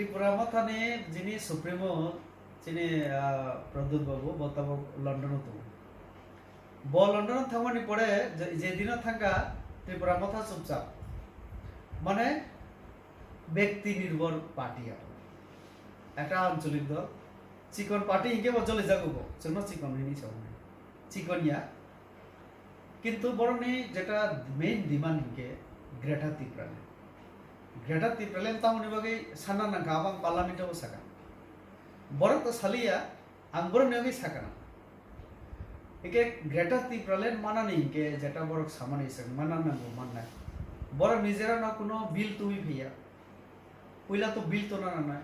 ত্রিপুরা মাথানে যিনি সুপ্রিমো যিনি প্রদ্যুৎ বাবু বর্তমান লন্ডন তো লন্ডন থামানি পরে যেদিনও থাকা ত্রিপুরা মাথা চুপচাপ মানে ব্যক্তি নির্ভর পার্টি একটা আঞ্চলিক দল চিকন পার্টি ইনকে চলে যাবো জন্য চিকন হয়নি সব চিকনিয়া কিন্তু বরং যেটা মেইন ডিমান্ড ইনকে গ্রেটার ত্রিপুরালেন তামনি বাকি সানা नांखा आबां पार्लामेंटाव साका बरं तो सालिया आं बरं नेवि साकाना इके ग्रेटार ত্রিপুরালেন मानानि इनके जेटा बरं सामानि सं माना नांगौ माननाय बरं निजेरा ना कोनो बिल तुमि फैया पयला तो बिल तो ना ना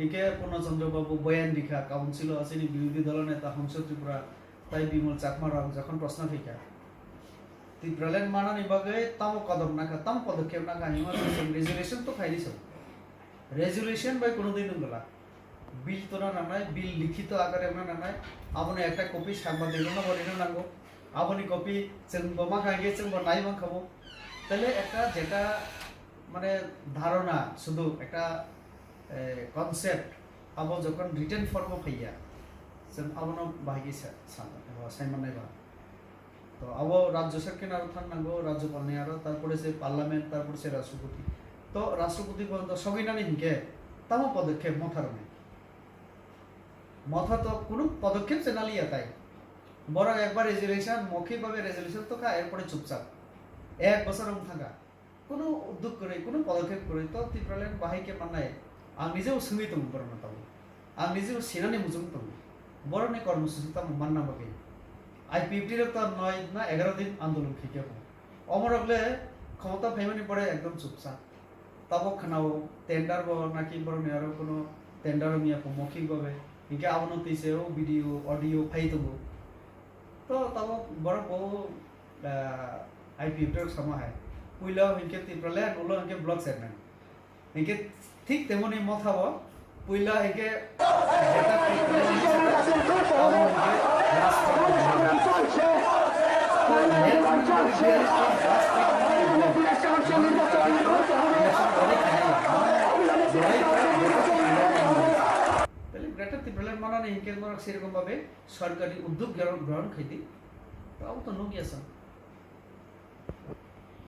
इनके पूर्णचंद्र बाबू बयान लिखा काउंसिल आसेनि विरोधी दल नेता हंस त्रिपुरा ताई बिमल चाकमा राव जखन प्रश्न फैया ত্রিপুরালেন मानानि बागै तामो कदम नाका ताम पदक्षेप नाका हिमा रेजुलेशन तो फाइली सब रेजुलेशन बाय कोनो दिन नंगला बिल तो ना नानाय बिल लिखित आकारे ना नानाय आबनि एकटा कपि सांबादिक ना बरिनो नांगौ आबनि कपि जों बमा खागे जों बनाय मा खाबो তাহলে একটা যেটা মানে ধারণা শুধু একটা কনসেপ্ট আবো যখন রিটেন ফর্মে ফैया जों आबनो बाहागि सायमानायबा तो अब राज्य सरकार थांगो राज्यपाल तारपरे से पार्लामेंट तारपरे से राष्ट्रपति तो राष्ट्रपति पर्यंत सगैनानि हिंके ताम पदक्षेप मथा तो कोनो पदक्षेप से नालिया ताई बड़ एक बार रेजुलेशन मौखिक भावे रेजुलेशन तो का एरपरे चुपचाप एक बছর थाका कोनो उद्योग करे कोनो पदक्षेप करे तो ত্রিপুরালেন बाहायके माननाय आं निजेও सोंगै दं बरं ताव आं निजेও सेनानि मुजुं दं बरनि कर्मसूची ताम मानना बागै आई50 तो 9 ना 11 दिन आंदोलन खिके अमरगले क्षमता फैमानी पड़े एकदम चुपचाप तब खानाओ टेंडार नाकि बरं आरो कोनो टेंडार मिया मौखिक भावे इनके आवनतिसेও वीडियो ऑडियो फाइ दंगो तो तब बरं बहु आई50 समा है पुइला इनके ত্রিপুরালেন उलो इनके ब्लॉक सेटमेंट इनके ठीक तेमनि मथाबो पुइला इनके जेटा ग्रेटार ত্রিপুরালেন मानानि इनके सेरकम भावे सरकारी उद्योग ग्रहण खेती तो अब तो नुकिया